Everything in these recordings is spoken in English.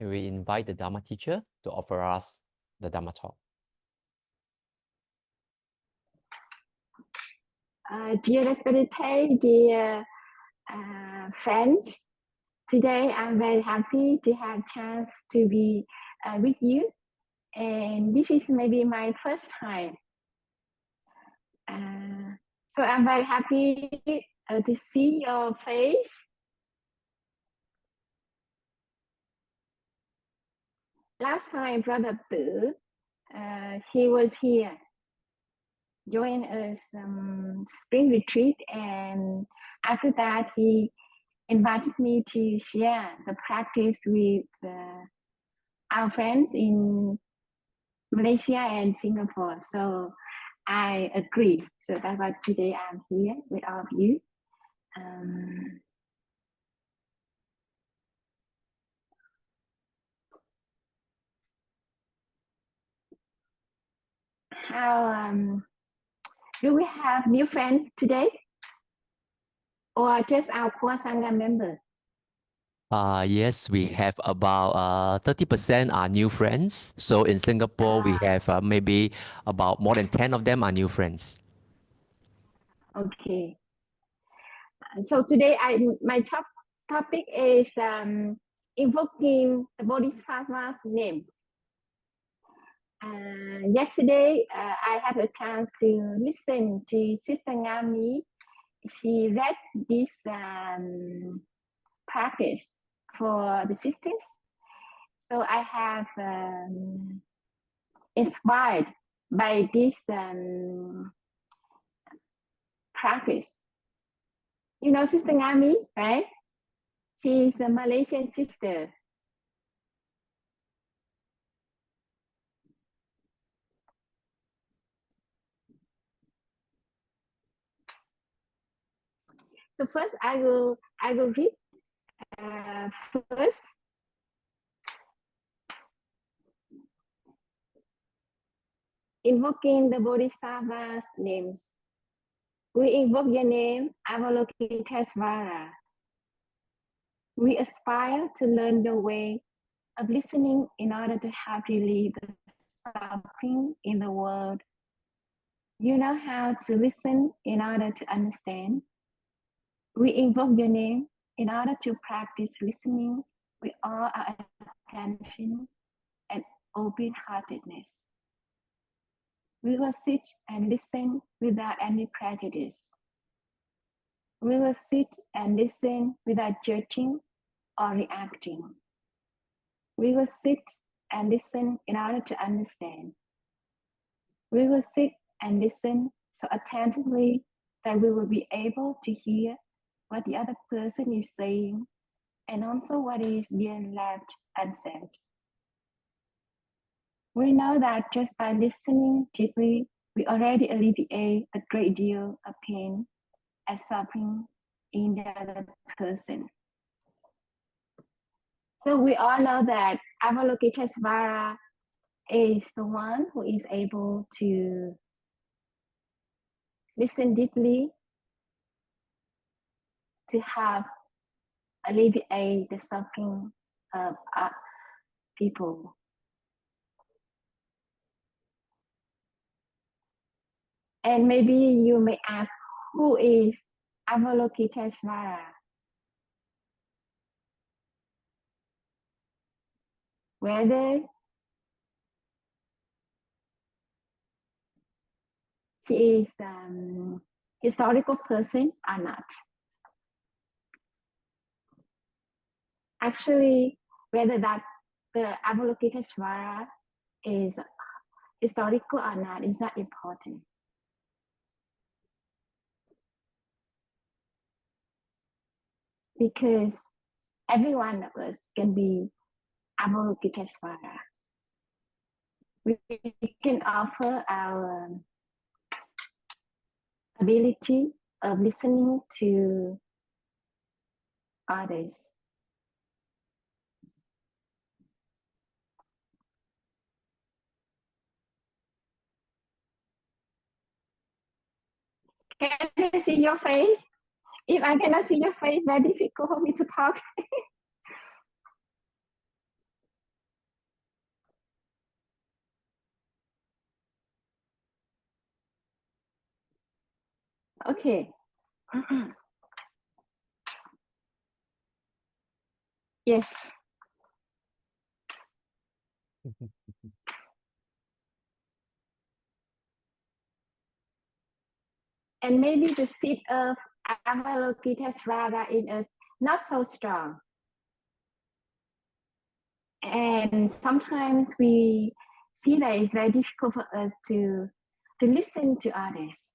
we invite the Dharma teacher to offer us the Dharma talk. Dear respected, dear friends, today I'm very happy to have chance to be with you, and this is maybe my first time. So I'm very happy to see your face. Last time, Brother Tử, he was here, joined us spring retreat, and after that he invited me to share the practice with our friends in Malaysia and Singapore. So I agree. So that's why today I'm here with all of you. How do we have new friends today, or just our core Sangha member? Yes, we have about 30% are new friends. So in Singapore, we have maybe about more than 10 of them are new friends. Okay. So today my topic is invoking the Bodhisattva's name. Yesterday, I had a chance to listen to Sister Ngami. She read this practice for the sisters. So I have inspired by this practice. You know Sister Ngami, right? She is a Malaysian sister. So first, I will read first. Invoking the Bodhisattva's names. We invoke your name, Avalokitesvara. We aspire to learn your way of listening in order to help relieve the suffering in the world. You know how to listen in order to understand. We invoke your name in order to practice listening with all our attention and open-heartedness. We will sit and listen without any prejudice. We will sit and listen without judging or reacting. We will sit and listen in order to understand. We will sit and listen so attentively that we will be able to hear what the other person is saying and also what is being left unsaid. We know that just by listening deeply, we already alleviate a great deal of pain and suffering in the other person. So we all know that Avalokitesvara is the one who is able to listen deeply to have alleviate the suffering of people. And maybe you may ask, who is Avalokitesvara? Whether she is historical person or not. Actually, whether that the Avalokitesvara is historical or not is not important. Because every one of us can be Avalokitesvara. We can offer our ability of listening to others. Can I see your face? If I cannot see your face, very difficult for me to talk. Okay. Yes. And maybe the seed of Avalokitesvara in us not so strong. And sometimes we see that it's very difficult for us to listen to others,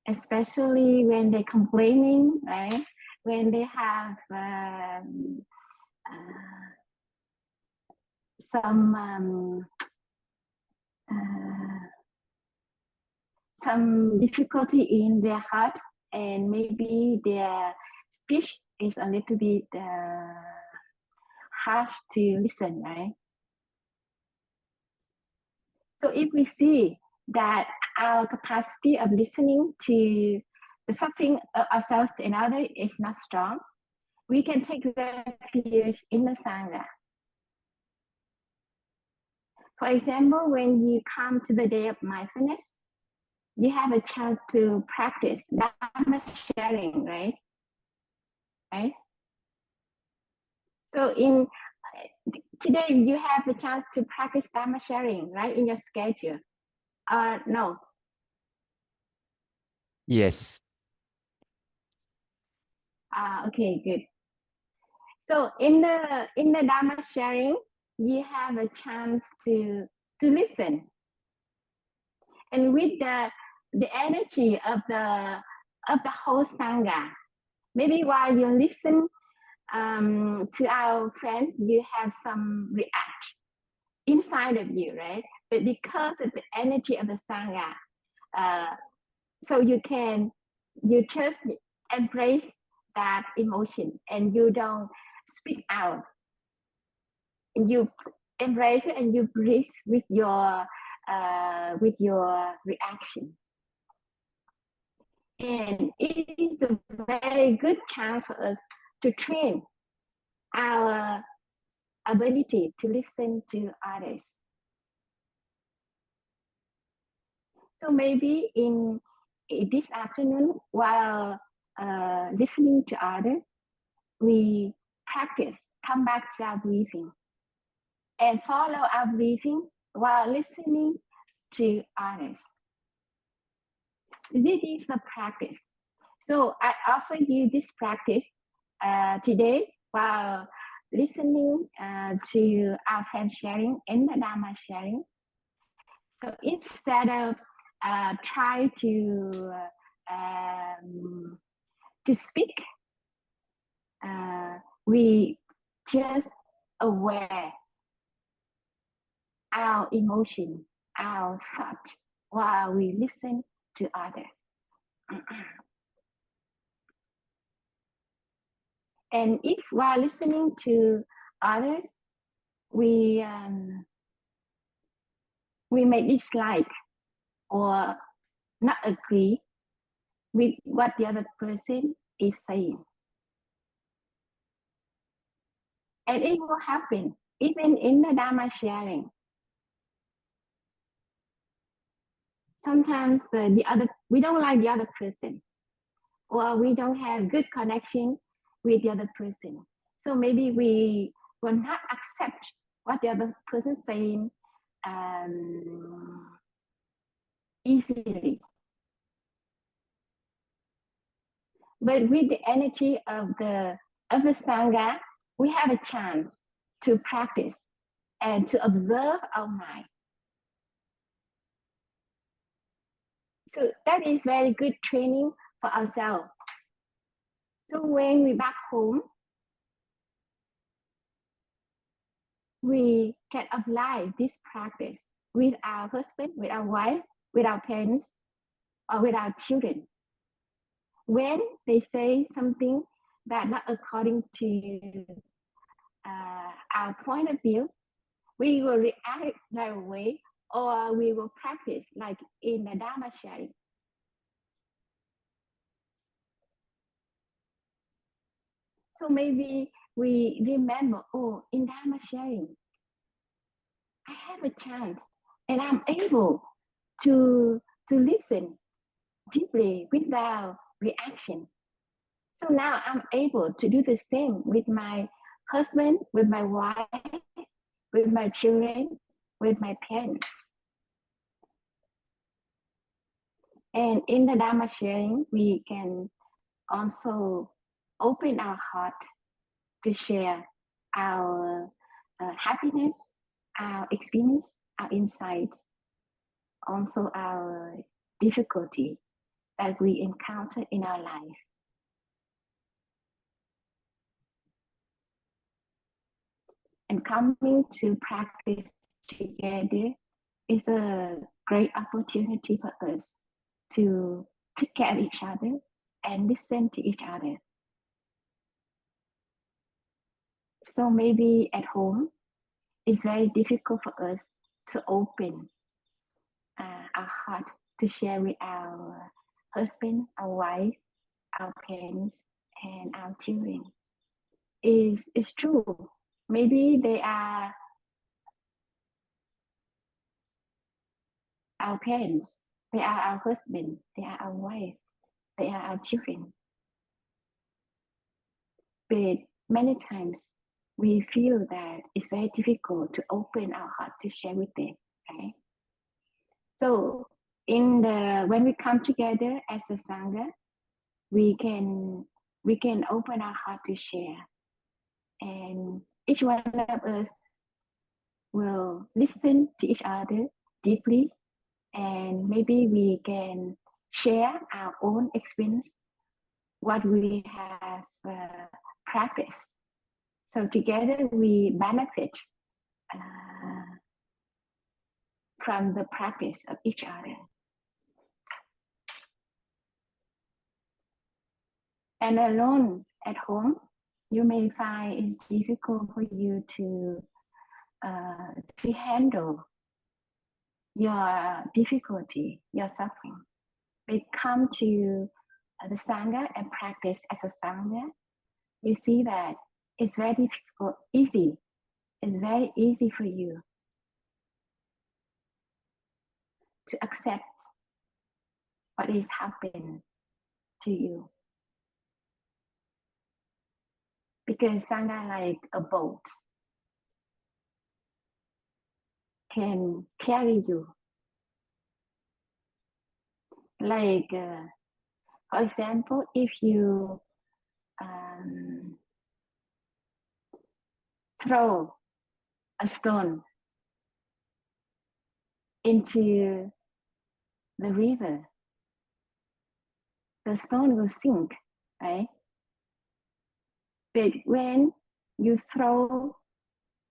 especially when they're complaining, right? When they have some difficulty in their heart, and maybe their speech is a little bit harsh to listen, right? So if we see that our capacity of listening to the suffering of ourselves and others is not strong, we can take refuge in the Sangha. For example, when you come to the day of mindfulness, you have a chance to practice Dharma sharing, right? Right? So in today, you have the chance to practice Dharma sharing, right, in your schedule. No. Yes. Okay, good. So in the Dharma sharing, you have a chance to listen, and with the energy of the whole sangha, maybe while you listen to our friends, you have some react inside of you, right? But because of the energy of the sangha, so you just embrace that emotion, and you don't speak out. And you embrace it, and you breathe with your reaction. And it is a very good chance for us to train our ability to listen to others. So maybe in this afternoon, while listening to others, we practice, come back to our breathing, and follow our breathing while listening to others. This is the practice. So I offer you this practice today while listening to our friend sharing and the Dharma sharing. So instead of try to speak, we just aware our emotion, our thought while we listen to others. And if while listening to others, we may dislike or not agree with what the other person is saying, and it will happen even in the Dharma sharing. Sometimes we don't like the other person, or we don't have good connection with the other person. So maybe we will not accept what the other person is saying easily. But with the energy of the Sangha, we have a chance to practice and to observe our mind. So that is very good training for ourselves. So when we back home, we can apply this practice with our husband, with our wife, with our parents, or with our children. When they say something that not according to our point of view, we will react right away, or we will practice like in the Dharma sharing. So maybe we remember, oh, in Dharma sharing, I have a chance and I'm able to listen deeply without reaction. So now I'm able to do the same with my husband, with my wife, with my children, with my parents. And in the Dharma sharing, we can also open our heart to share our happiness, our experience, our insight, also our difficulty that we encounter in our life. And coming to practice together is a great opportunity for us to take care of each other and listen to each other. So maybe at home, it's very difficult for us to open our heart to share with our husband, our wife, our parents, and our children. It's true. Maybe they are our parents, they are our husband, they are our wife, they are our children. But many times we feel that it's very difficult to open our heart to share with them, right? So when we come together as a sangha, we can open our heart to share, and each one of us will listen to each other deeply, and maybe we can share our own experience, what we have practiced. So together we benefit from the practice of each other. And alone at home, you may find it's difficult for you to handle your difficulty, your suffering. But come to the Sangha and practice as a Sangha, you see that it's very difficult, easy. It's very easy for you to accept what is happening to you. Because Sangha, like a boat, can carry you. Like, for example, if you throw a stone into the river, the stone will sink, right? But when you throw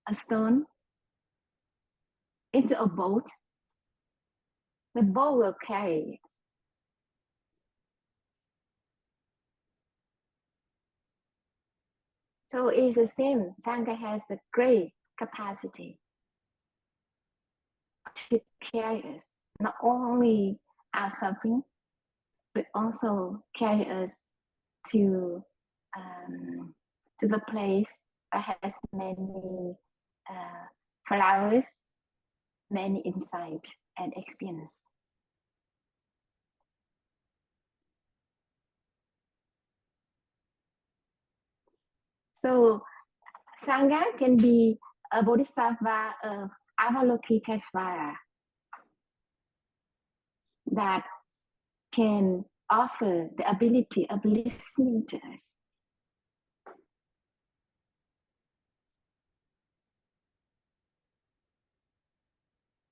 a stone into a boat, the boat will carry it. So it's the same. Sangha has a great capacity to carry us, not only our suffering, but also carry us to the place that has many flowers, many insight and experience. So Sangha can be a bodhisattva of Avalokitesvara that can offer the ability of listening to us.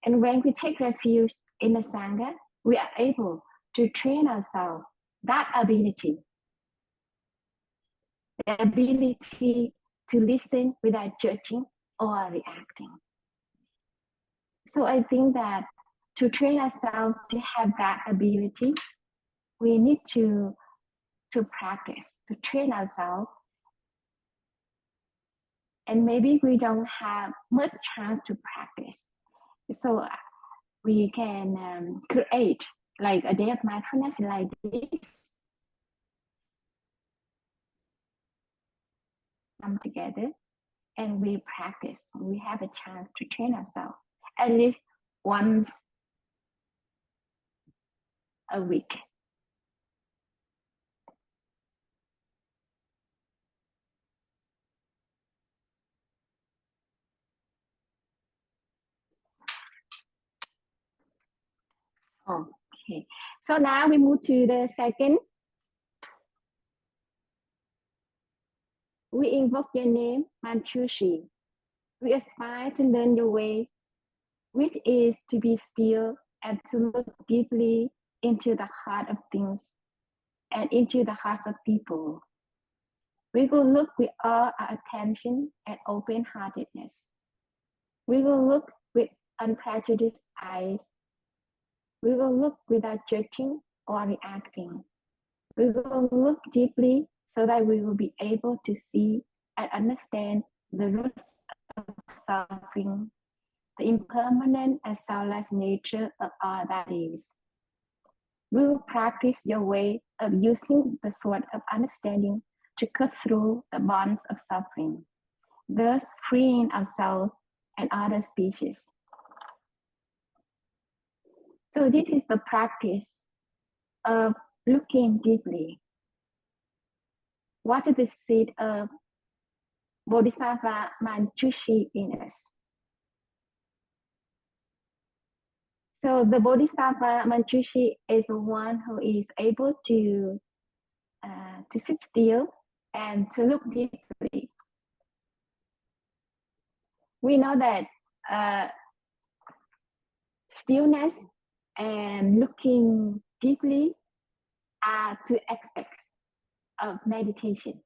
And when we take refuge in the Sangha, we are able to train ourselves that ability, the ability to listen without judging or reacting. So I think that to train ourselves to have that ability, we need to practice, to train ourselves. And maybe we don't have much chance to practice. So we can create like a day of mindfulness like this. Come together and we practice. We have a chance to train ourselves at least once a week. Okay, so now we move to the second. We invoke your name, Manchushi. We aspire to learn your way, which is to be still and to look deeply into the heart of things and into the hearts of people. We will look with all our attention and open-heartedness. We will look with unprejudiced eyes. We will look without judging or reacting. We will look deeply so that we will be able to see and understand the roots of suffering, the impermanent and soulless nature of all that is. We will practice your way of using the sword of understanding to cut through the bonds of suffering, thus freeing ourselves and other species. So this is the practice of looking deeply. What is the seed of Bodhisattva Manjushri in us? So the Bodhisattva Manjushri is the one who is able to sit still and to look deeply. We know that stillness and looking deeply are two aspects of meditation.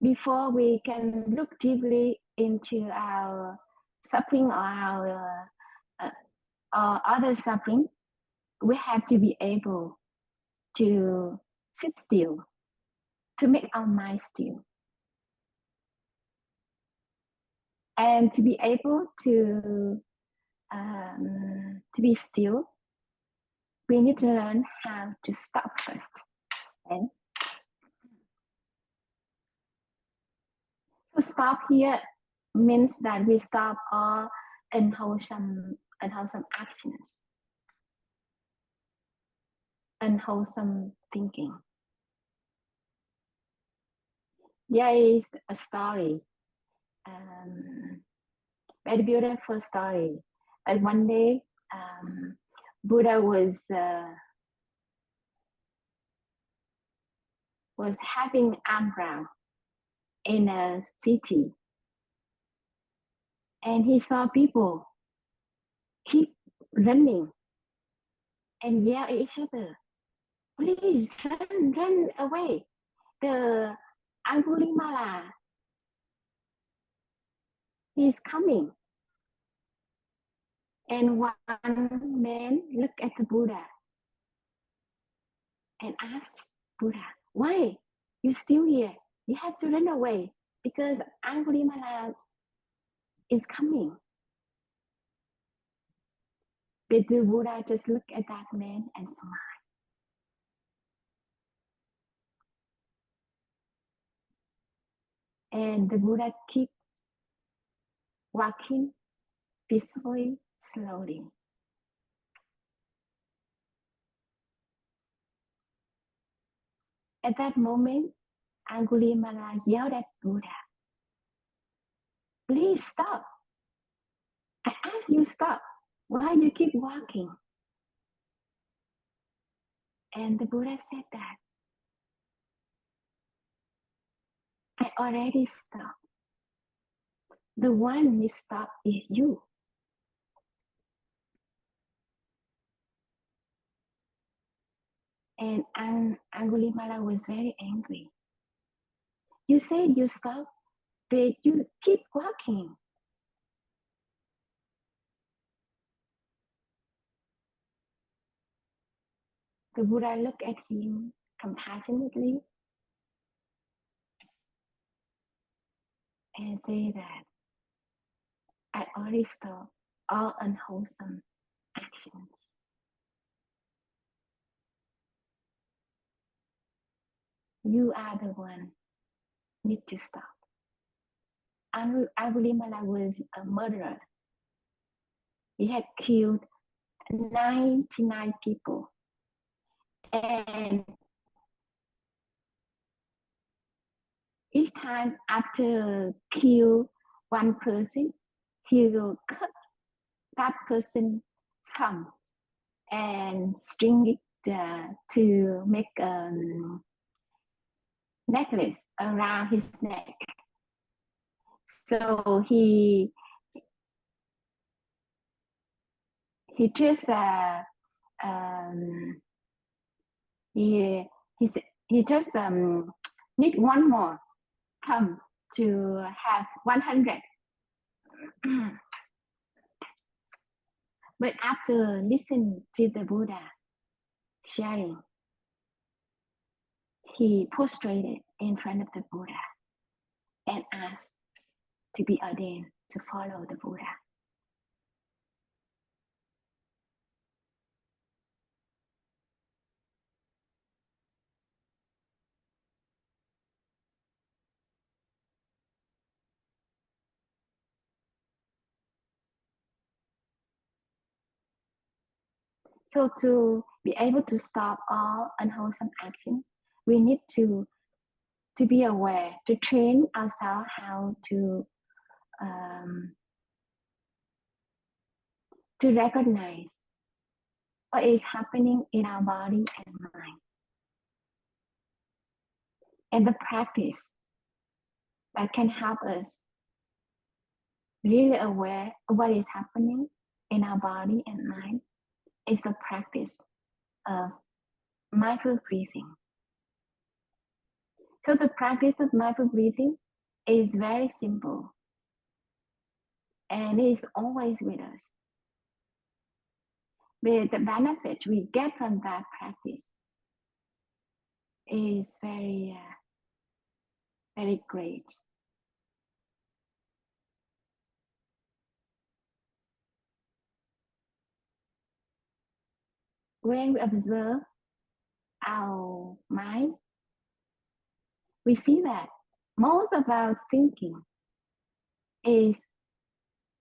Before we can look deeply into our suffering or other suffering, we have to be able to sit still, to make our mind still. And to be able to be still, we need to learn how to stop first. Okay? So stop here means that we stop all unwholesome actions, unwholesome thinking. There is a story, very beautiful story. That one day, Buddha was having umbrella in a city, and he saw people keep running and yell at each other, "Please run away! The Angulimala, he's coming." And one man looked at the Buddha and asked Buddha, "Why you still here? You have to run away because Angulimala is coming." But the Buddha just looked at that man and smiled. And the Buddha kept walking peacefully, slowly. At that moment, Angulimala yelled at Buddha, "Please stop. I asked you stop. Why you keep walking?" And the Buddha said that, "I already stopped. The one you stop is you." And Angulimala was very angry. "You said you stop, but you keep walking." The Buddha looked at him compassionately and said that, "I already stopped all unwholesome actions. You are the one need to stop." Angulimala was a murderer. He had killed 99 people. And each time after kill one person, he will cut that person thumb and string it to make a necklace around his neck. So he just he he just need one more thumb to have 100. But after listening to the Buddha sharing, he prostrated in front of the Buddha and asked to be ordained to follow the Buddha. So to be able to stop all unwholesome action, we need to be aware, to train ourselves how to recognize what is happening in our body and mind. And the practice that can help us really aware of what is happening in our body and mind is the practice of mindful breathing. So the practice of mindful breathing is very simple and is always with us. But the benefit we get from that practice is very, very great. When we observe our mind, we see that most of our thinking is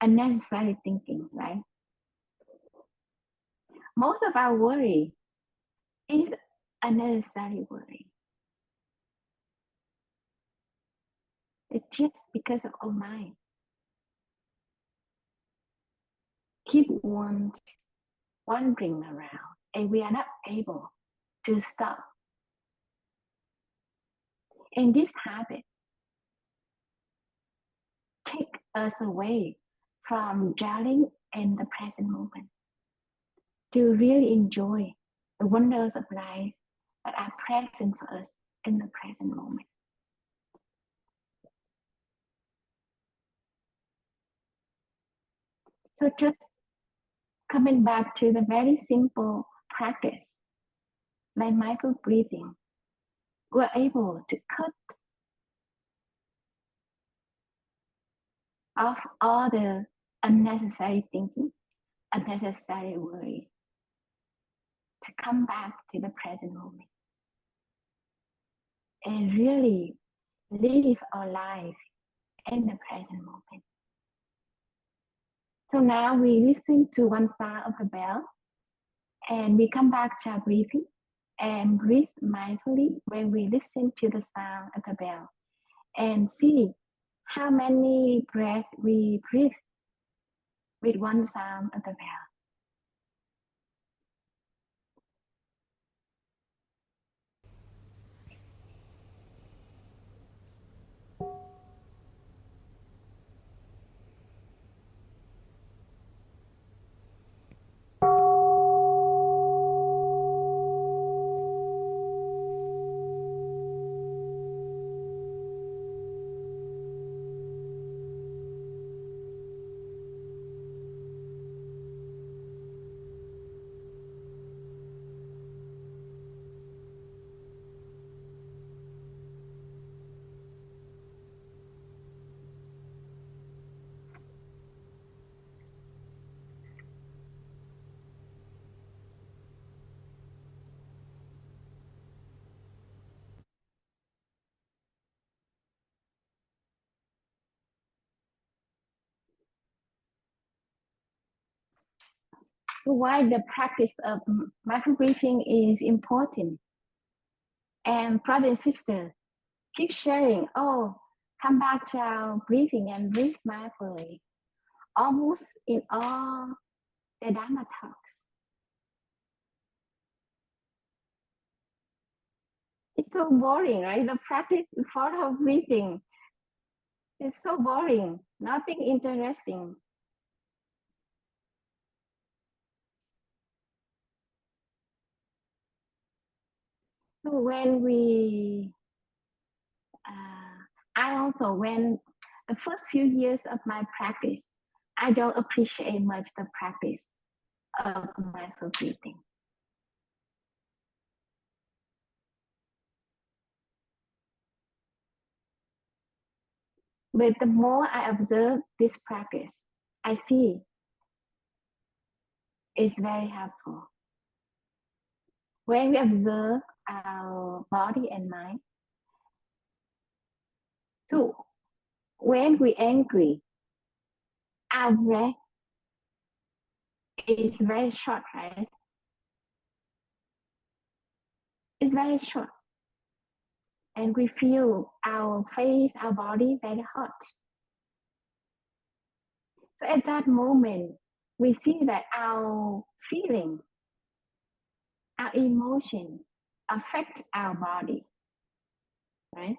unnecessary thinking, right? Most of our worry is unnecessary worry. It's just because of our mind keep wandering around and we are not able to stop. And this habit take us away from dwelling in the present moment to really enjoy the wonders of life that are present for us in the present moment. So just coming back to the very simple practice, like mindful breathing, we're able to cut off all the unnecessary thinking, unnecessary worry, to come back to the present moment and really live our life in the present moment. So now we listen to one sound of the bell and we come back to our breathing and breathe mindfully when we listen to the sound of the bell and see how many breaths we breathe with one sound of the bell. So why the practice of mindful breathing is important? And brother and sister, keep sharing. Oh, come back to our breathing and breathe mindfully. Almost in all the Dharma talks. It's so boring, right? The practice for breathing is so boring. Nothing interesting. So when I also, when the first few years of my practice, I don't appreciate much the practice of mindful breathing. But the more I observe this practice, I see it's very helpful. When we observe our body and mind, so when we angry, our breath is very short, right? It's very short. And we feel our face, our body very hot. So at that moment, we see that our feeling, our emotion affect our body, right?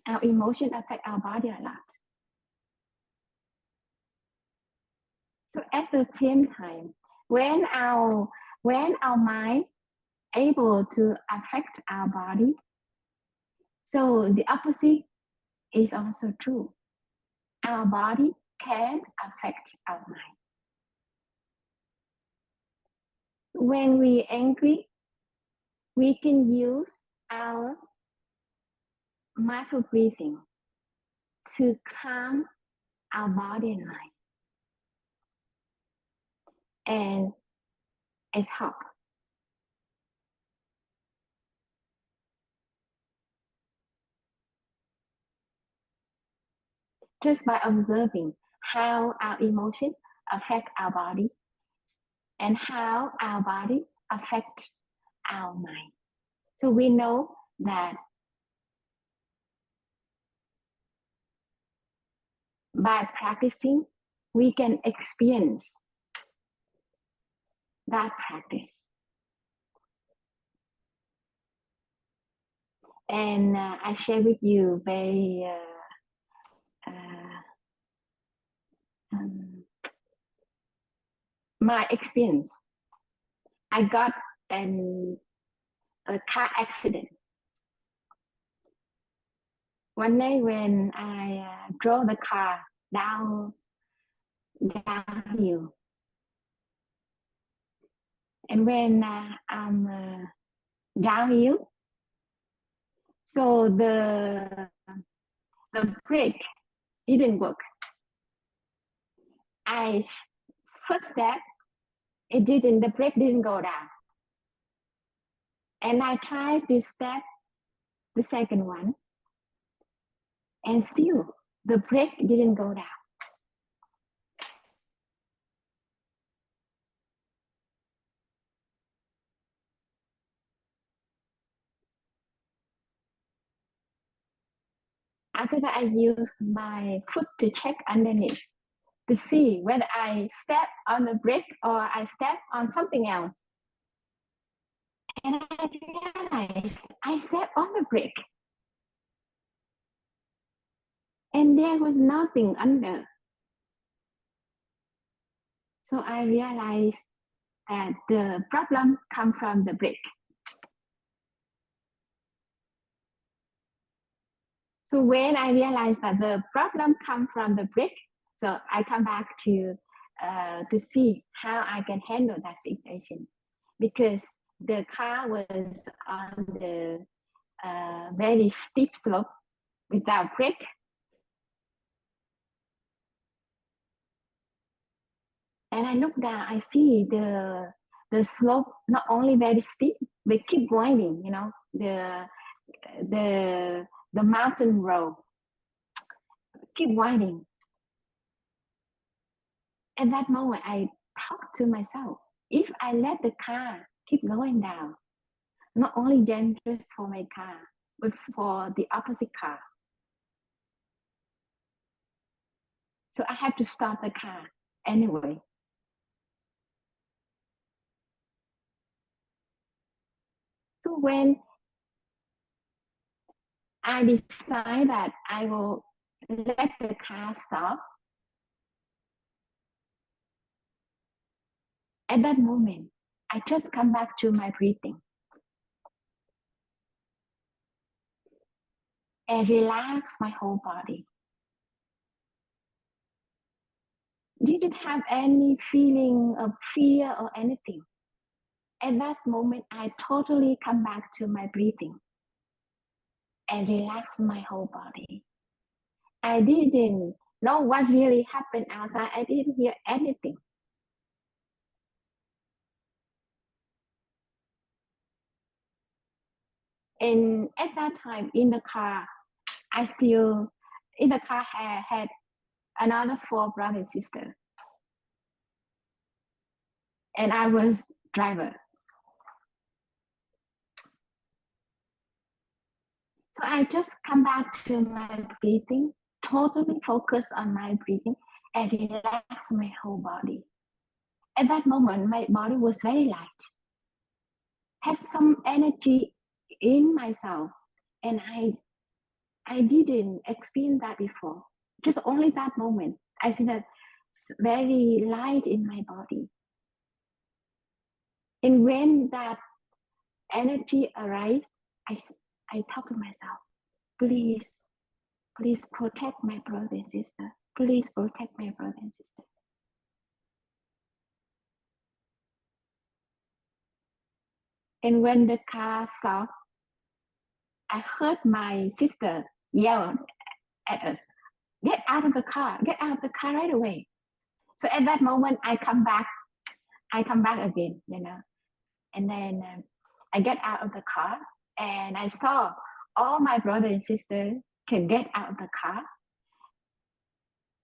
Our emotion affect our body a lot. So at the same time, when our mind able to affect our body, so the opposite is also true. Our body can affect our mind. When we angry, we can use our mindful breathing to calm our body and mind. And it's help. Just by observing how our emotion affect our body and how our body affects our mind. So we know that by practicing, we can experience that practice. And I share with you very my experience. I got a car accident. One day when I drove the car downhill, and when I'm downhill, so the brake didn't work. First step, the brake didn't go down. And I tried to step the second one, and still the brake didn't go down. After that, I used my foot to check underneath to see whether I step on the brake or I step on something else. And I realized I stepped on the brake. And there was nothing under. So I realized that the problem comes from the brake. So when I realized that the problem comes from the brake, so I come back to see how I can handle that situation, because the car was on the very steep slope without brake. And I look down, I see the slope not only very steep, but keep going. You know, the mountain road keep winding. At that moment, I talked to myself: if I let the car keep going down, not only dangerous for my car, but for the opposite car. So I have to stop the car anyway. So when I decide that I will let the car stop, at that moment, I just come back to my breathing and relax my whole body. Didn't have any feeling of fear or anything. At that moment, I totally come back to my breathing and relax my whole body. I didn't know what really happened outside. I didn't hear anything. And at that time in the car, I still, in the car, had another 4 brothers and sisters. And I was driver. So I just come back to my breathing, totally focus on my breathing and relax my whole body. At that moment, my body was very light, has some energy in myself. And I didn't experience that before. Just only that moment, I feel that it's very light in my body. And when that energy arises, I talk to myself, please protect my brother and sister. Please protect my brother and sister. And when the car stopped, I heard my sister yell at us, get out of the car right away. So at that moment, I come back again, and then I get out of the car and I saw all my brother and sister can get out of the car,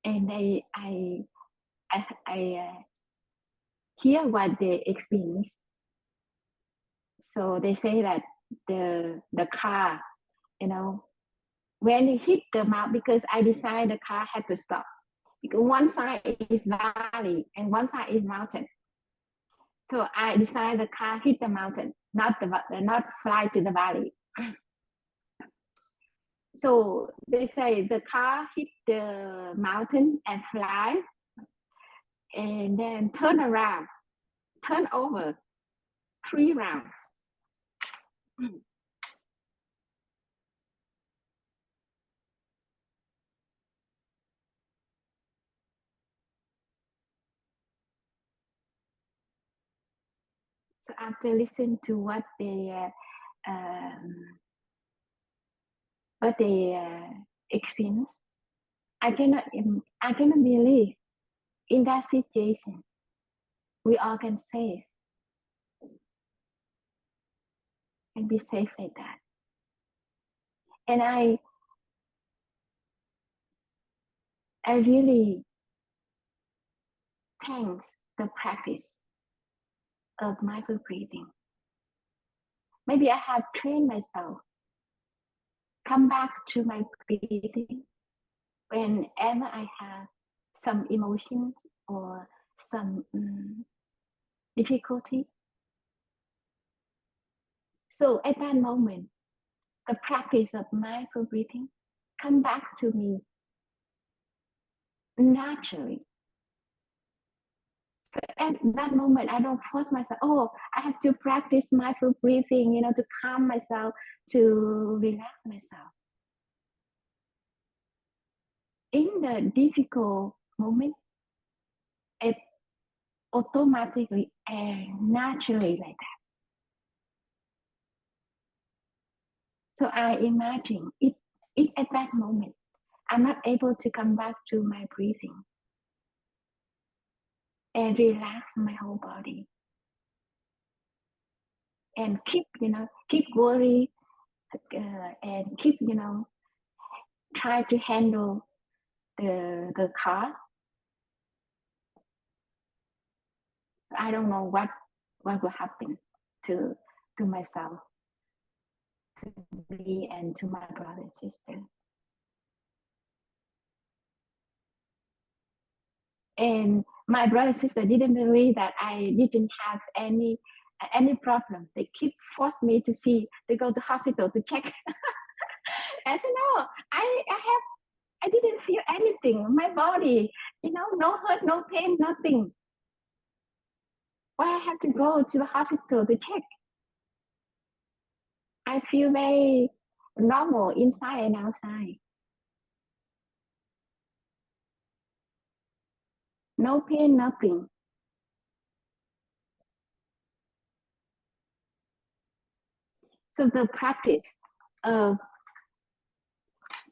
and I hear what they experienced. So they say that the car, when it hit the mountain, because I decided the car had to stop. Because one side is valley and one side is mountain. So I decided the car hit the mountain, not fly to the valley. So they say the car hit the mountain and fly, and then turn over 3 rounds. So after listening to what they experience, I cannot believe in that situation we all can be safe like that. And I really thanks the practice of mindful breathing. Maybe I have trained myself, come back to my breathing whenever I have some emotions or some difficulty. So at that moment, the practice of mindful breathing come back to me naturally. So at that moment, I don't force myself, I have to practice mindful breathing, to calm myself, to relax myself. In the difficult moment, it automatically and naturally like that. So I imagine if at that moment I'm not able to come back to my breathing and relax my whole body and keep worry and keep try to handle the car, I don't know what will happen to myself. to me and to my brother and sister. And my brother and sister didn't believe that I didn't have any problem. They keep force me to go to hospital to check. I said, no, I didn't feel anything. My body, no hurt, no pain, nothing. Why I have to go to the hospital to check? I feel very normal inside and outside. No pain, nothing. So the practice of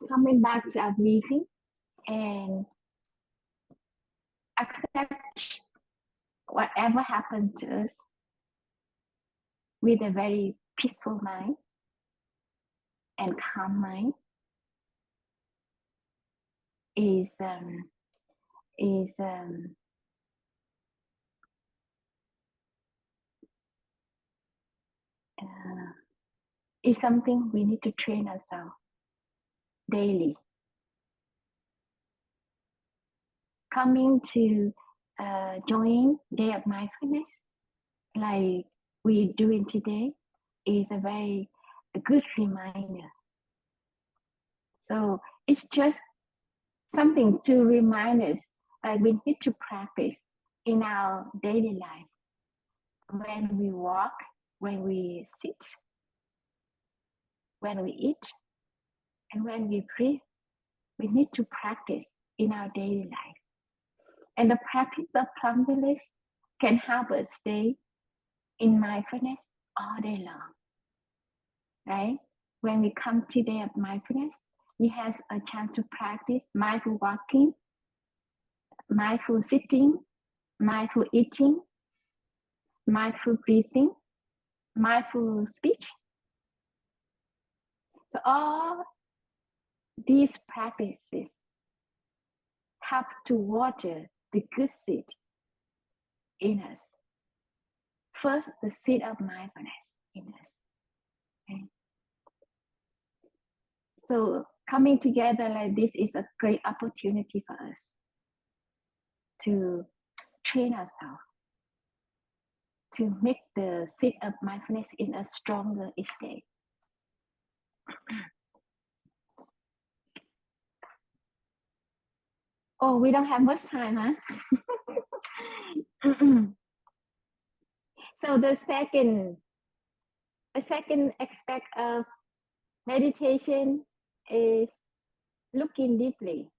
coming back to our breathing and accept whatever happened to us with a very peaceful mind and calm mind is something we need to train ourselves daily. Coming to join Day of Mindfulness, like we're doing today, is a good reminder. So it's just something to remind us that we need to practice in our daily life. When we walk, when we sit, when we eat, and when we breathe, we need to practice in our daily life. And the practice of Plum Village can help us stay in mindfulness all day long, right? When we come to Day of Mindfulness, we have a chance to practice mindful walking, mindful sitting, mindful eating, mindful breathing, mindful speech. So all these practices help to water the good seed in us. First, the seed of mindfulness in us. Okay? So coming together like this is a great opportunity for us to train ourselves, to make the seed of mindfulness in us stronger each day. Oh, we don't have much time, huh? So the second aspect of meditation is looking deeply.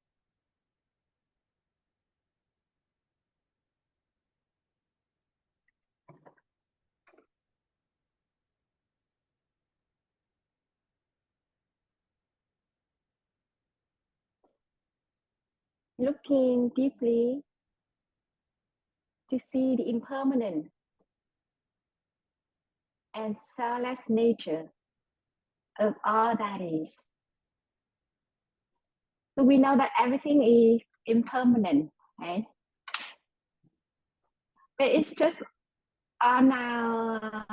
Looking deeply to see the impermanent and soulless nature of all that is. So we know that everything is impermanent, right? But it's just on our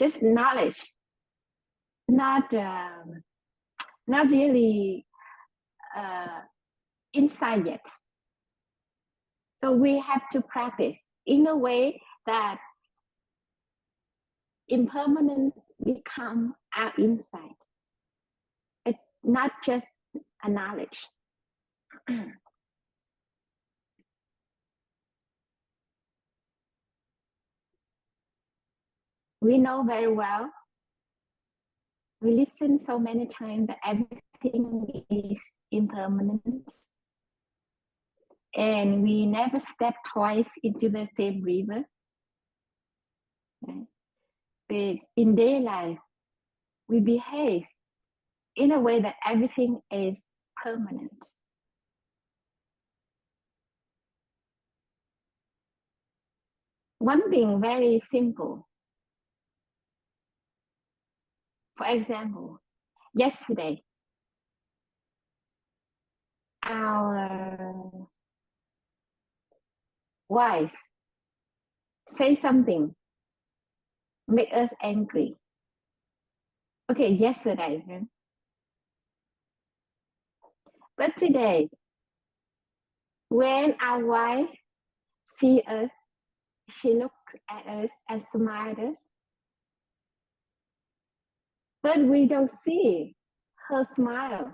just knowledge, not really insight yet. So we have to practice in a way that impermanence become our insight. It's not just a knowledge. We know very well. We listen so many times that everything is impermanent. And we never step twice into the same river. Right? But in daily life, we behave in a way that everything is permanent. One thing very simple. For example, yesterday, our wife say something make us angry. Okay, yesterday. But today, when our wife sees us, she looks at us and smiles at us. But we don't see her smile.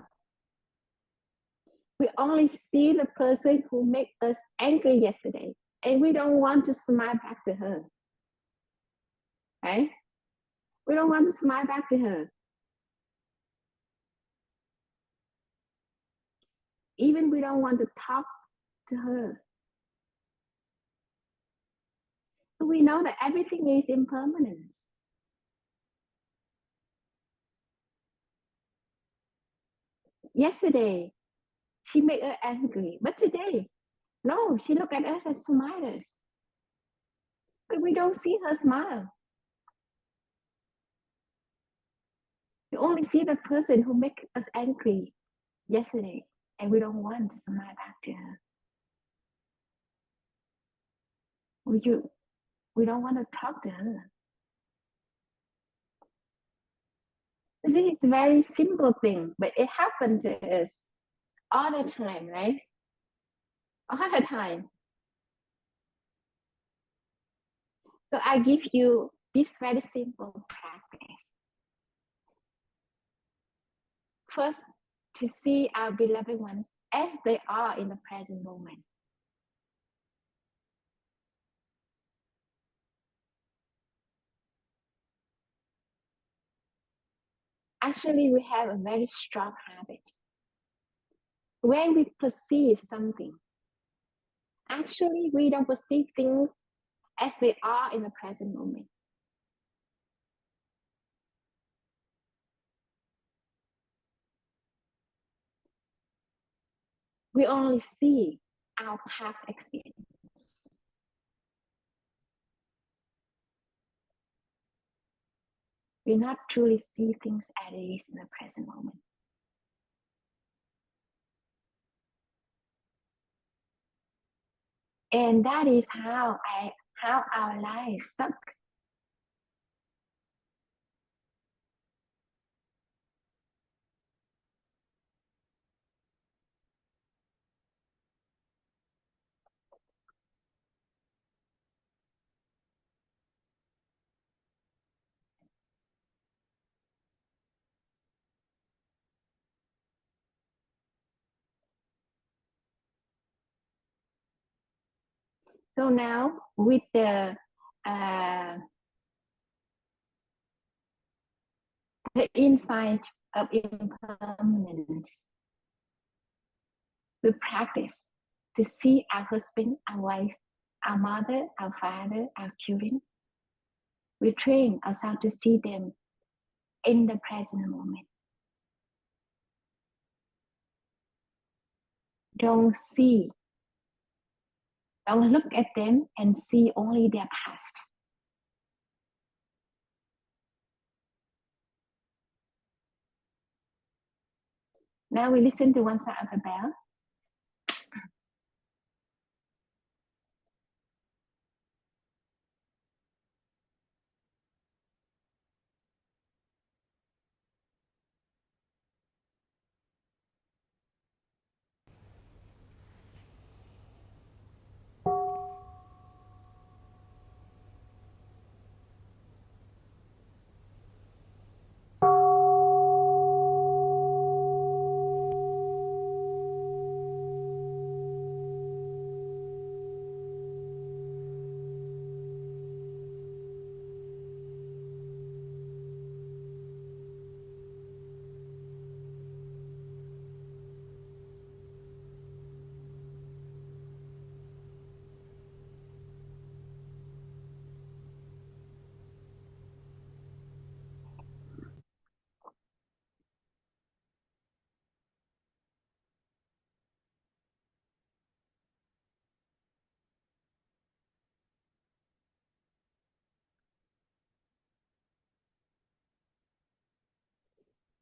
We only see the person who made us angry yesterday. And we don't want to smile back to her. Right? We don't want to smile back to her. Even we don't want to talk to her. So we know that everything is impermanent. Yesterday, she made us angry. But today, no, she looked at us and smiled at us. But we don't see her smile. We only see the person who made us angry yesterday, and we don't want to smile back to her. We don't want to talk to her. This is a very simple thing, but it happens to us all the time, right? All the time. So I give you this very simple practice. First, to see our beloved ones as they are in the present moment. Actually, we have a very strong habit. When we perceive something, actually, we don't perceive things as they are in the present moment. We only see our past experience. We not truly see things as it is in the present moment. And that is how our life stuck. So now with the insight of impermanence, we practice to see our husband, our wife, our mother, our father, our children. We train ourselves to see them in the present moment. Don't look at them and see only their past. Now we listen to one side of the bell.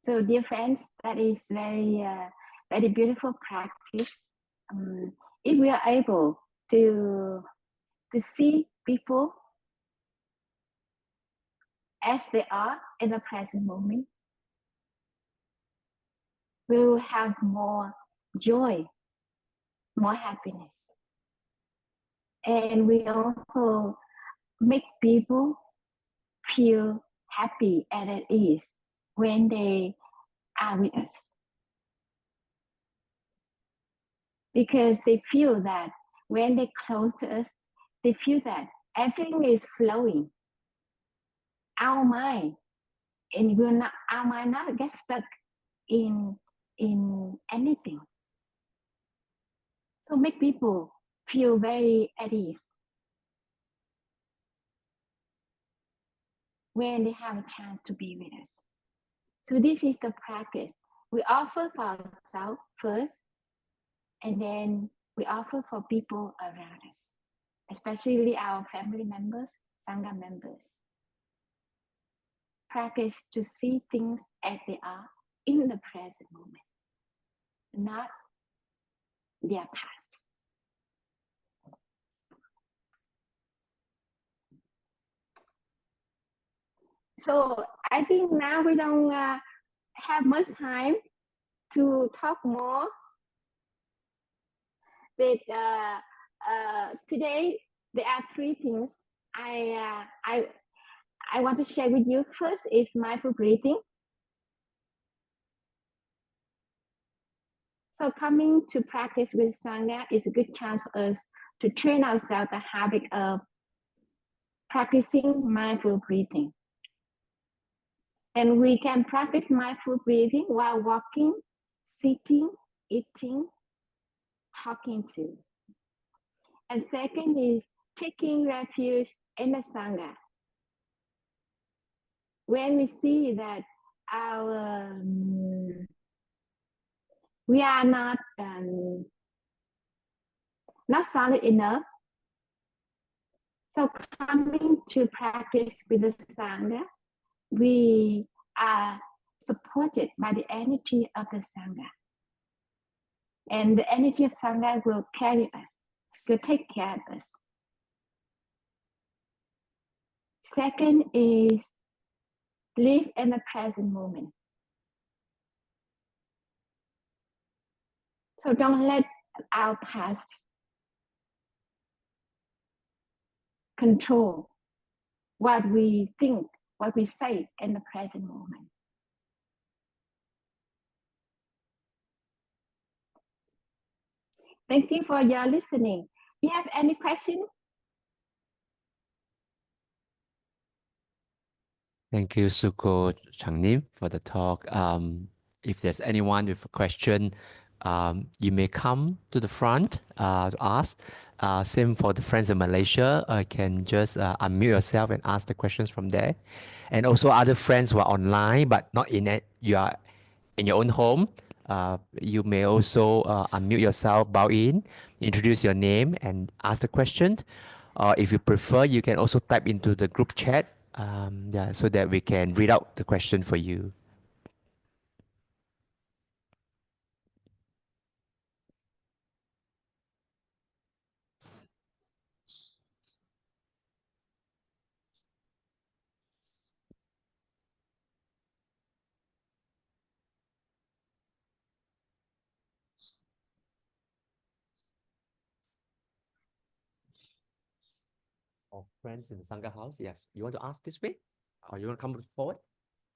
So, dear friends, that is very beautiful practice. If we are able to see people as they are in the present moment, we will have more joy, more happiness. And we also make people feel happy and at ease when they are with us. Because they feel that when they close to us, they feel that everything is flowing. Our mind, and will not, our mind not get stuck in anything. So make people feel very at ease when they have a chance to be with us. So this is the practice. We offer for ourselves first, and then we offer for people around us, especially our family members, Sangha members. Practice to see things as they are in the present moment, not their past. So I think now we don't have much time to talk more. But today there are three things I want to share with you. First is mindful breathing. So coming to practice with Sangha is a good chance for us to train ourselves the habit of practicing mindful breathing. And we can practice mindful breathing while walking, sitting, eating, talking to. And second is taking refuge in the Sangha. When we see that we are not solid enough, so coming to practice with the Sangha, we are supported by the energy of the Sangha. And the energy of Sangha will carry us, will take care of us. Second is live in the present moment. So don't let our past control what we think, what we say in the present moment. Thank you for your listening. You have any question? Thank you, Suko Trang Nghiem, for the talk. If there's anyone with a question, you may come to the front to ask. Same for the friends in Malaysia. You can just unmute yourself and ask the questions from there. And also other friends who are online but not in it, you are in your own home. You may also unmute yourself, bow in, introduce your name, and ask the question. If you prefer, you can also type into the group chat, so that we can read out the question for you. Or friends in the Sangha house, yes. You want to ask this way? Or you want to come forward?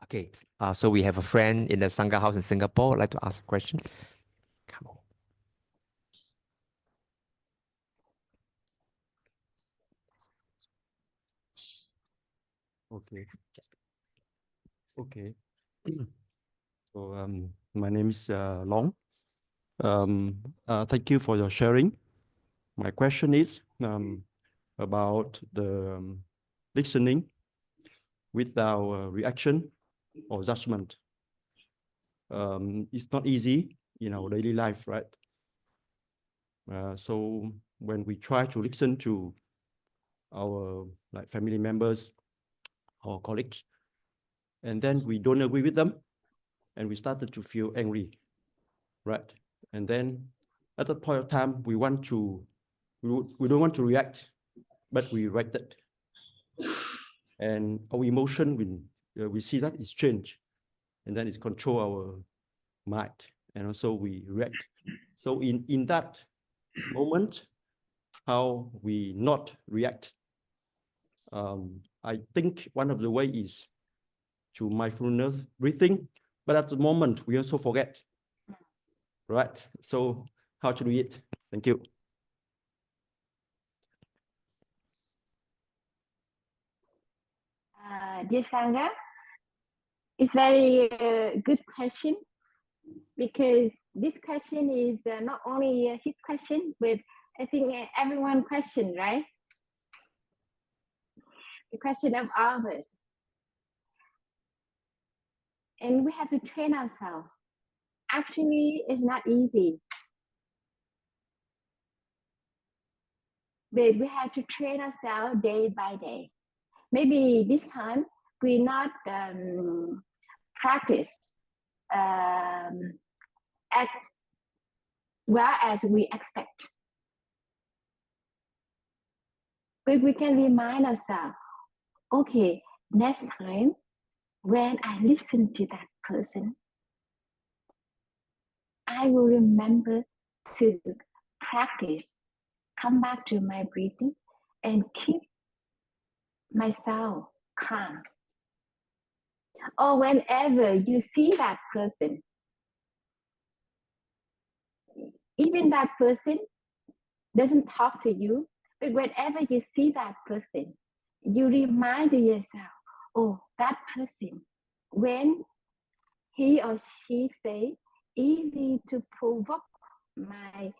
Okay. So we have a friend in the Sangha house in Singapore. Would like to ask a question. Come on. Okay. Okay. So my name is Long. Thank you for your sharing. My question is about the listening without reaction or judgment. It's not easy in our daily life, right? So when we try to listen to our family members or colleagues, and then we don't agree with them, and we started to feel angry, right? And then at that point of time, we don't want to react, but we reacted. and our emotion, when we see that it's change, and then it's control our mind, and also we react. So in that moment, how we not react, I think one of the way is to mindfulness breathing, but at the moment we also forget, right? So how to do it? Thank you. Dear Sangha, it's very good question, because this question is not only his question, but I think everyone's question, right? The question of all of us. And we have to train ourselves. Actually, it's not easy, but we have to train ourselves day by day. Maybe this time we not practice as well as we expect. But we can remind ourselves, okay, next time when I listen to that person, I will remember to practice, come back to my breathing, and keep myself calm. Or whenever you see that person, even that person doesn't talk to you, but whenever you see that person, you remind yourself, oh, that person, when he or she say, easy to provoke my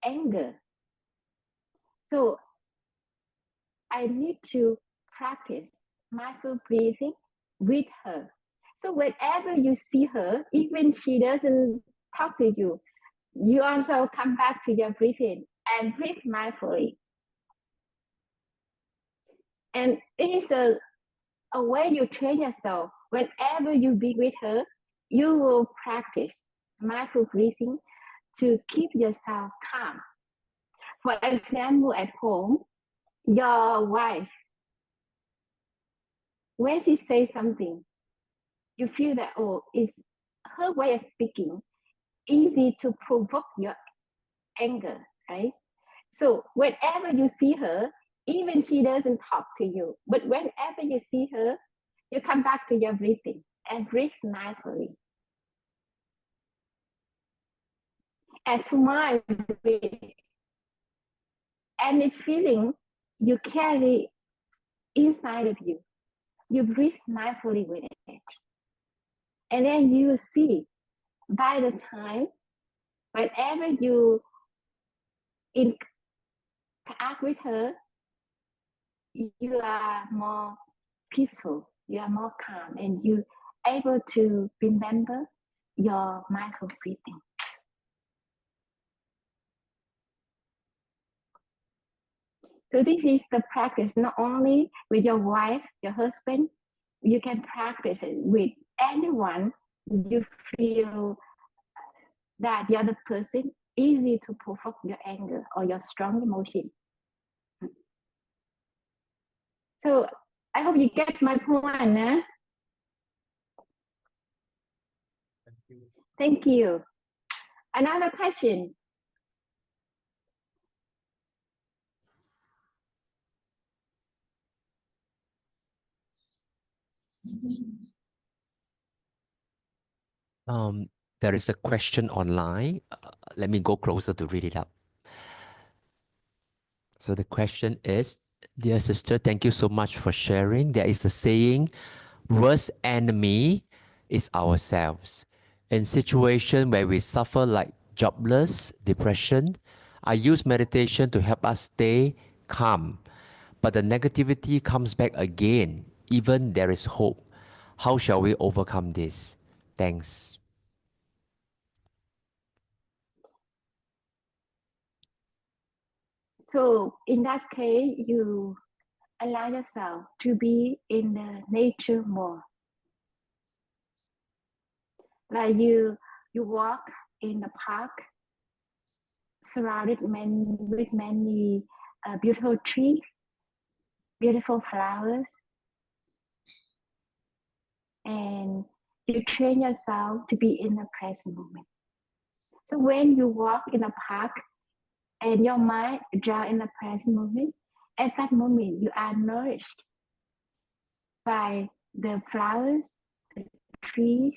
anger. So I need to practice mindful breathing with her. So whenever you see her, even she doesn't talk to you, you also come back to your breathing and breathe mindfully. And it is a way you train yourself. Whenever you be with her, you will practice mindful breathing to keep yourself calm. For example, at home, your wife, when she says something, you feel that, oh, it's her way of speaking, easy to provoke your anger, right? So whenever you see her, even she doesn't talk to you, but whenever you see her, you come back to your breathing and breathe mindfully. And smile with any feeling you carry inside of you. You breathe mindfully with it. And then you see, by the time, whenever you interact with her, you are more peaceful, you are more calm, and you able to remember your mindful breathing. So this is the practice, not only with your wife, your husband, you can practice it with anyone you feel that the other person easy to provoke your anger or your strong emotion. So I hope you get my point. Eh? Thank you. Another question. There is a question online. Let me go closer to read it up. So the question is, dear sister, thank you so much for sharing. There is a saying, worst enemy is ourselves. In situations where we suffer like jobless, depression, I use meditation to help us stay calm. But the negativity comes back again, even there is hope. How shall we overcome this? Thanks. So in that case, you allow yourself to be in the nature more. Like you walk in the park, surrounded with many beautiful trees, beautiful flowers, and you train yourself to be in the present moment. So when you walk in a park and your mind draw in the present moment, at that moment you are nourished by the flowers, the trees,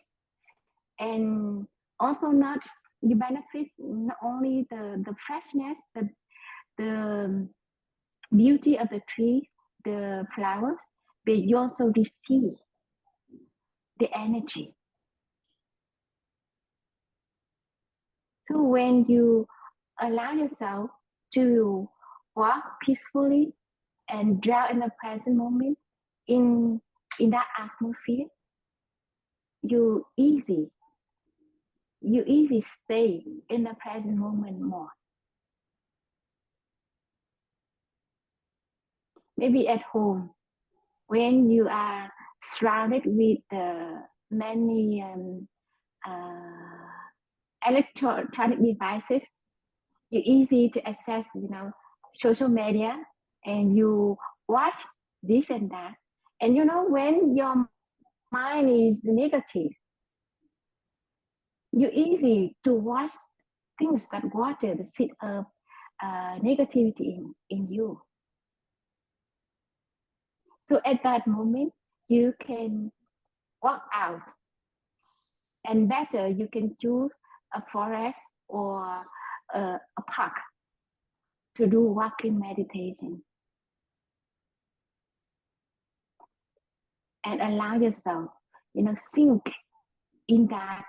and also not you benefit not only the freshness, the beauty of the trees, the flowers, but you also receive the energy. So when you allow yourself to walk peacefully and dwell in the present moment in that atmosphere, you easy stay in the present moment more. Maybe at home, when you are surrounded with many electronic devices, you easy to access, social media, and you watch this and that. And when your mind is negative, you easy to watch things that water the seed of negativity in you. So at that moment, you can walk out, and better you can choose a forest or a park to do walking meditation, and allow yourself, sink in that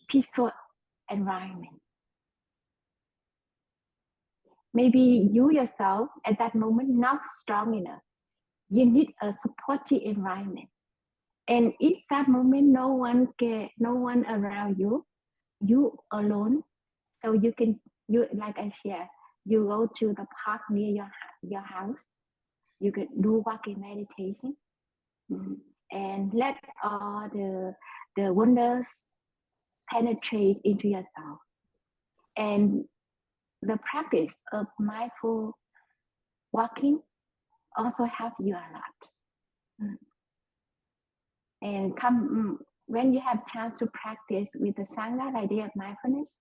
peaceful environment. Maybe you yourself at that moment not strong enough. You need a supportive environment. And if that moment no one around you, you alone, so you like I share, you go to the park near your house. You can do walking meditation, and let all the wonders penetrate into yourself. And the practice of mindful walking also help you a lot. And when you have chance to practice with the Sangha, the idea of mindfulness,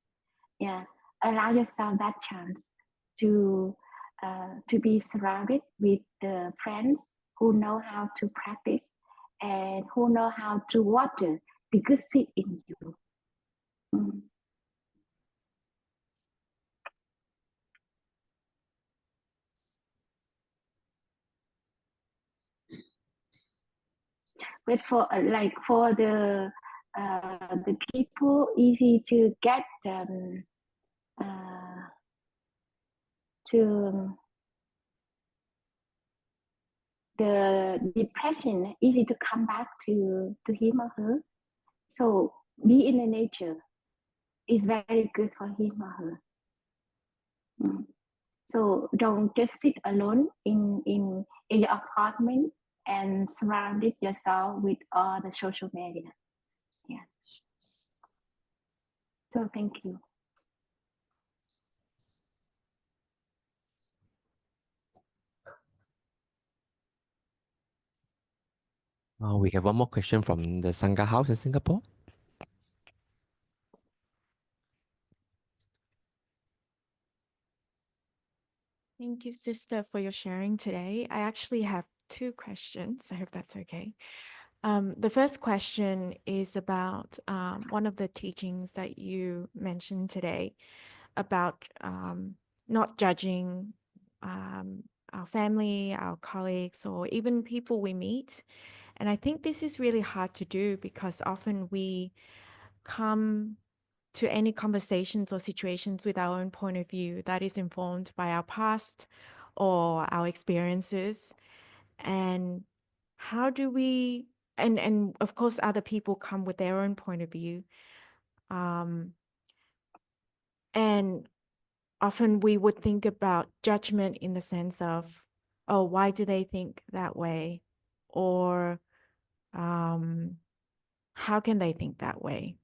allow yourself that chance to be surrounded with the friends who know how to practice and who know how to water the good seed in you. But for the people easy to get to the depression, easy to come back to him or her. So be in the nature is very good for him or her. So don't just sit alone in your apartment and surrounded yourself with all the social media. Yeah. So thank you. We have one more question from the Sangha House in Singapore. Thank you, sister, for your sharing today. I actually have two questions. I hope that's okay. The first question is about one of the teachings that you mentioned today about not judging our family, our colleagues, or even people we meet. And I think this is really hard to do because often we come to any conversations or situations with our own point of view that is informed by our past or our experiences. And how do we, and of course, other people come with their own point of view. And often we would think about judgment in the sense of, oh, why do they think that way? Or how can they think that way?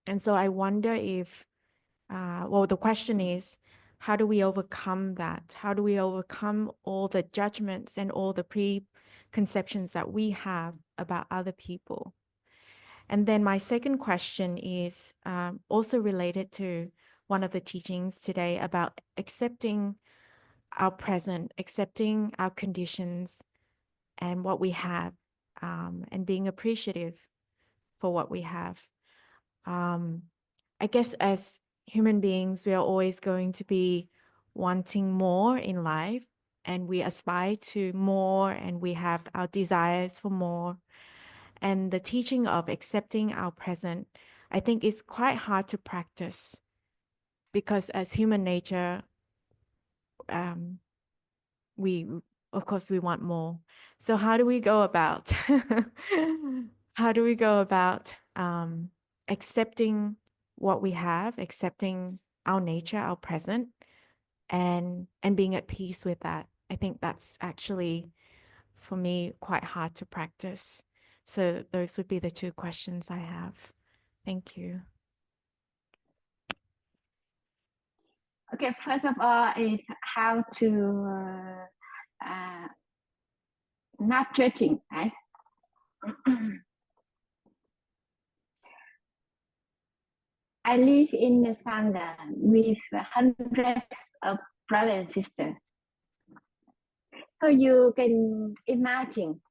And so I wonder if, the question is, how do we overcome that? How do we overcome all the judgments and all the conceptions that we have about other people. And then my second question is also related to one of the teachings today about accepting our present, accepting our conditions and what we have, and being appreciative for what we have. I guess as human beings, we are always going to be wanting more in life, and we aspire to more, and we have our desires for more. And the teaching of accepting our present, I think is quite hard to practice, because as human nature, we, of course, we want more. So how do we go about accepting what we have, accepting our nature, our present, and being at peace with that? I think that's actually, for me, quite hard to practice. So those would be the two questions I have. Thank you. Okay, first of all is how to not judging, right? I live in the Sangha with hundreds of brothers and sisters. So you can imagine,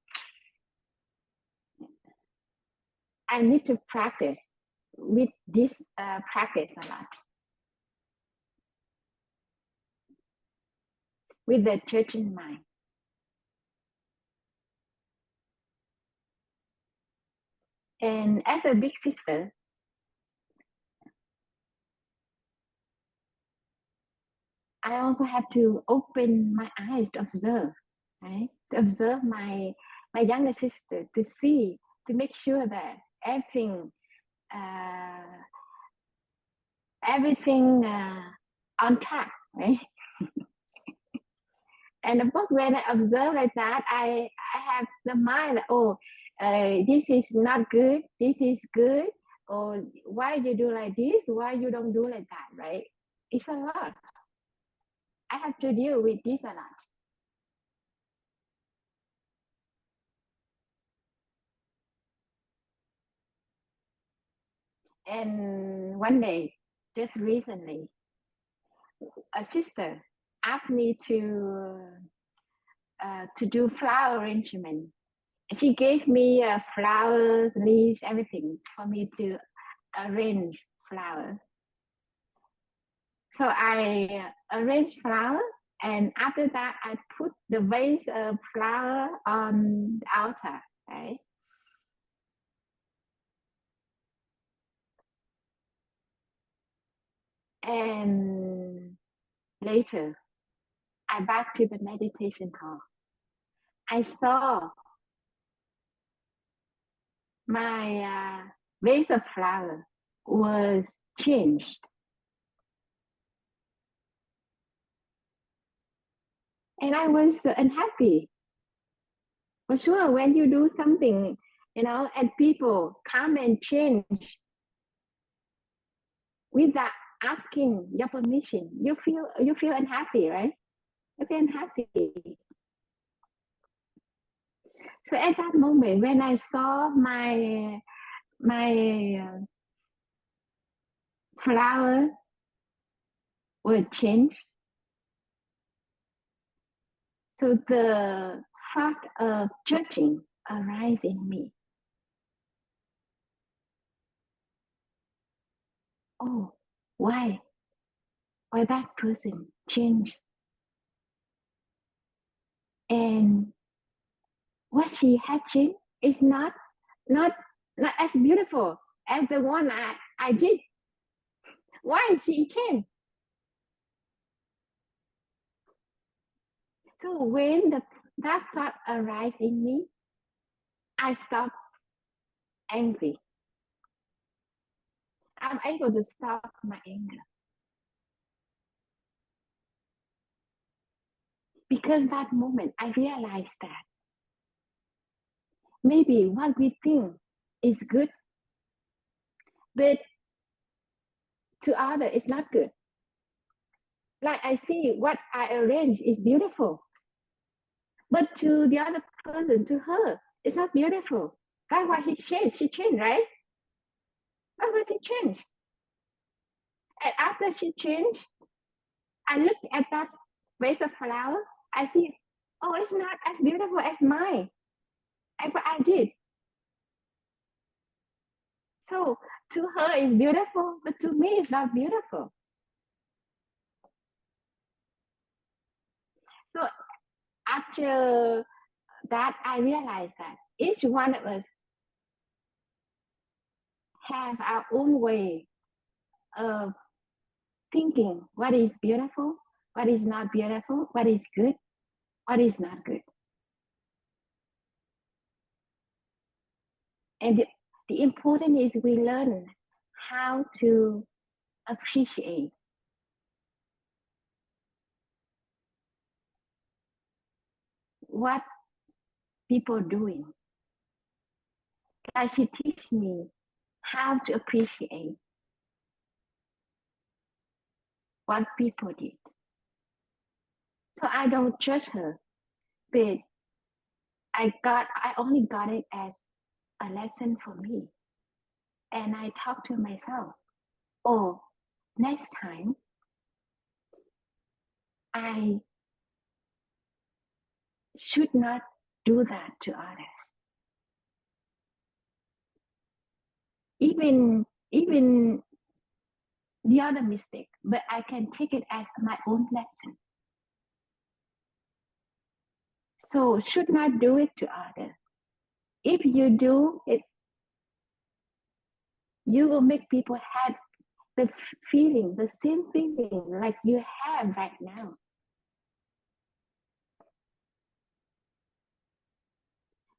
I need to practice with this practice a lot. With the judging mind. And as a big sister, I also have to open my eyes to observe, right? To observe my younger sister, to see, to make sure that everything on track, right? And of course, when I observe like that, I have the mind that, this is not good, this is good, or why you do like this, why you don't do like that, right? It's a lot. I have to deal with this a lot. And one day, just recently, a sister asked me to do flower arrangement. She gave me flowers, leaves, everything for me to arrange flowers. So I arranged flower, and after that, I put the vase of flower on the altar, right? And later, I back to the meditation hall. I saw my vase of flower was changed. And I was unhappy. For sure, when you do something, and people come and change without asking your permission, you feel unhappy, right? You feel unhappy. So at that moment, when I saw my flower were changed, so the thought of judging arise in me. Oh, why? Why that person changed? And what she had changed is not as beautiful as the one I did. Why she changed? So when that thought arises in me, I stop angry. I'm able to stop my anger. Because that moment I realized that maybe what we think is good, but to others it's not good. Like I see what I arrange is beautiful, But to the other person, to her, it's not beautiful. That's why he changed. She changed, right? That's why she changed. And after she changed, I look at that vase of flower. I see, oh, it's not as beautiful as mine. And what I did. So to her, it's beautiful, but to me, it's not beautiful. So after that, I realized that each one of us have our own way of thinking what is beautiful, what is not beautiful, what is good, what is not good. And the important is we learn how to appreciate what people are doing. Like she teach me how to appreciate what people did. So I don't judge her, but I only got it as a lesson for me. And I talk to myself, oh, next time I should not do that to others. Even the other mistake, but I can take it as my own lesson. So should not do it to others. If you do it, you will make people have the feeling, the same feeling like you have right now.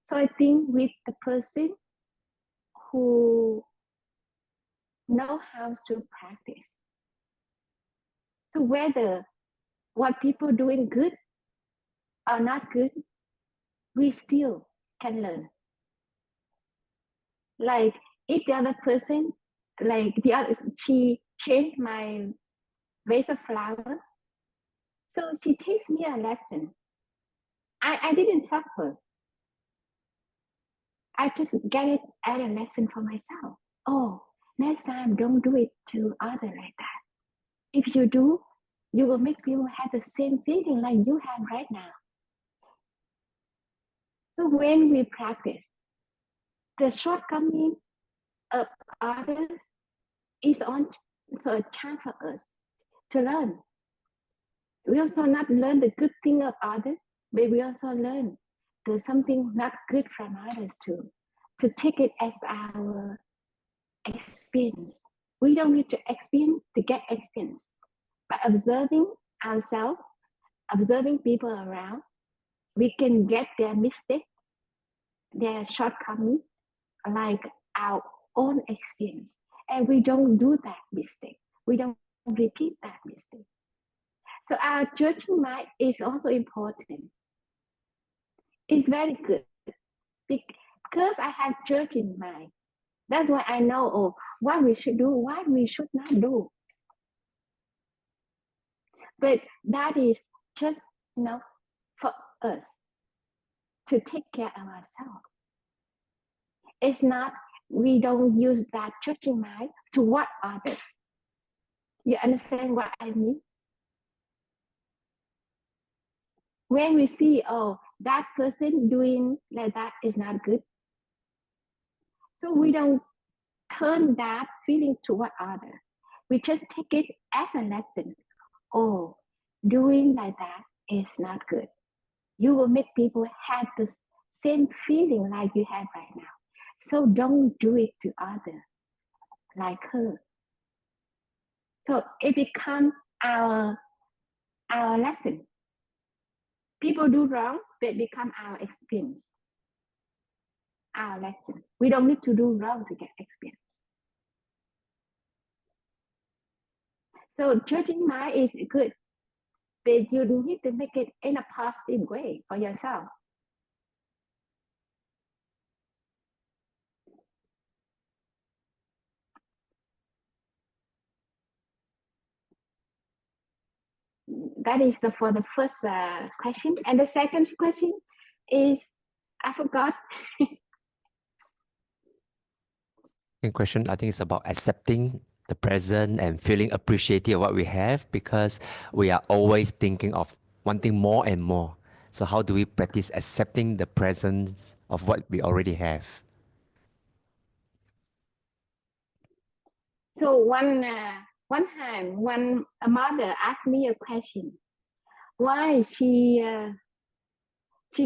So I think with the person who know how to practice, so whether what people doing good or not good, we still can learn. Like if the other person, she changed my vase of flower, so she teach me a lesson. I didn't suffer. I just get it as a lesson for myself. Oh, next time don't do it to others like that. If you do, you will make people have the same feeling like you have right now. So when we practice, the shortcoming of others is on so a chance for us to learn. We also not learn the good thing of others, but we also learn the something not good from others too. To take it as our experience. We don't need to experience to get experience. By observing ourselves, observing people around, we can get their mistake, their shortcoming, like our own experience. And we don't do that mistake. We don't repeat that mistake. So our judging mind is also important. It's very good because I have judging mind. That's why I know what we should do, what we should not do. But that is just for us to take care of ourselves. It's not, we don't use that judging mind to what others. You understand what I mean? When we see, that person doing like that is not good. So we don't turn that feeling toward others. We just take it as a lesson. Oh, doing like that is not good. You will make people have the same feeling like you have right now. So don't do it to others like her. So it becomes our lesson. People do wrong, but it becomes our experience, our lesson. We don't need to do wrong to get experience. So judging mind is good, but you need to make it in a positive way for yourself. That is for the first question. And the second question, is, I forgot. In question, I think it's about accepting the present and feeling appreciative of what we have because we are always thinking of wanting more and more. So how do we practice accepting the presence of what we already have? So one time, a mother asked me a question. Why she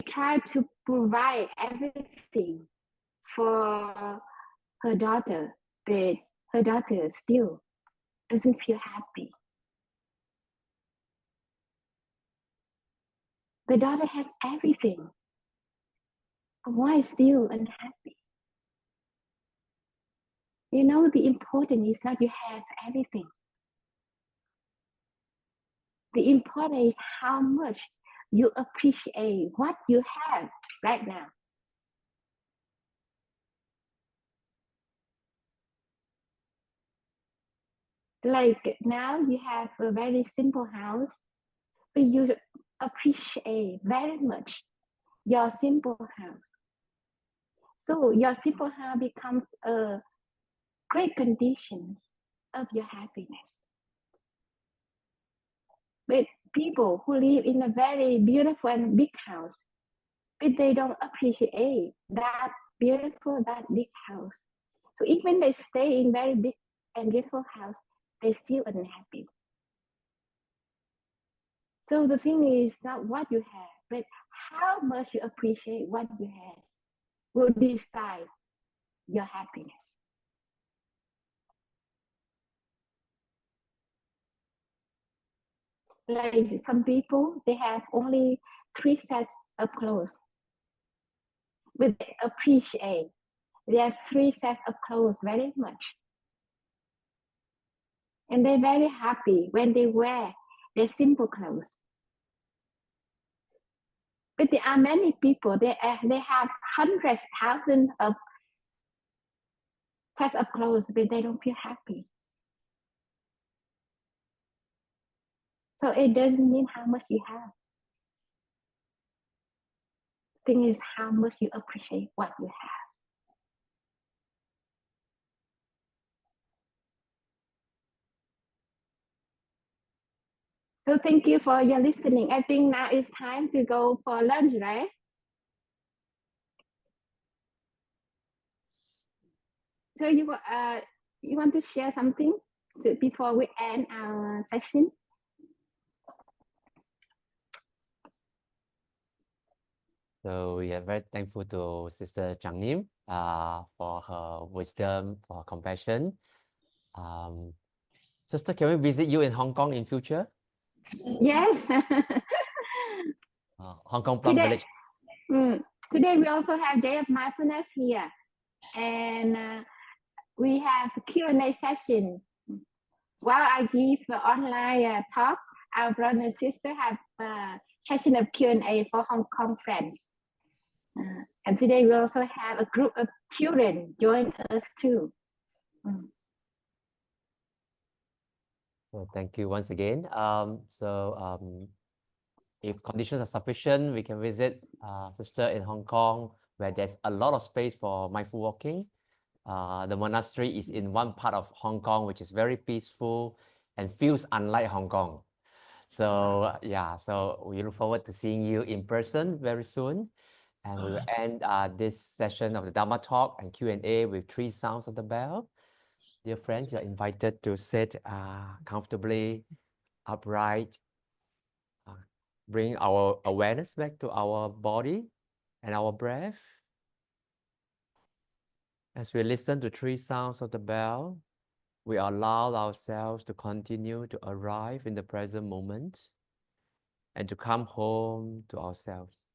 tried to provide everything for her daughter, but her daughter still doesn't feel happy. The daughter has everything. Why still unhappy? You know, the important is not you have everything. The important is how much you appreciate what you have right now. Like now you have a very simple house, but you appreciate very much your simple house. So your simple house becomes a great condition of your happiness. But people who live in a very beautiful and big house, but they don't appreciate that beautiful, that big house. So even they stay in very big and beautiful house, they're still unhappy. So the thing is not what you have, but how much you appreciate what you have will decide your happiness. Like some people, they have only 3 sets of clothes, but they appreciate their 3 sets of clothes very much. And they're very happy when they wear their simple clothes. But there are many people, they have hundreds, thousands of sets of clothes, but they don't feel happy. So it doesn't mean how much you have. The thing is how much you appreciate what you have. So thank you for your listening. I think now it's time to go for lunch, right? So you want to share something before we end our session? So we are very thankful to Sister Trang Nghiem for her wisdom, for her compassion. Sister, can we visit you in Hong Kong in future? Yes. Hong Kong Plum Village. Today we also have Day of Mindfulness here. And we have a Q&A session. While I give the online talk, our brother and sister have a session of Q&A for Hong Kong friends. And today we also have a group of children join us too. Well, thank you once again. If conditions are sufficient, we can visit Sister in Hong Kong where there's a lot of space for mindful walking. The monastery is in one part of Hong Kong, which is very peaceful and feels unlike Hong Kong. So so we look forward to seeing you in person very soon. And we will end this session of the Dharma talk and Q&A with 3 sounds of the bell. Dear friends, you're invited to sit comfortably, upright. Bring our awareness back to our body and our breath. As we listen to 3 sounds of the bell, we allow ourselves to continue to arrive in the present moment and to come home to ourselves.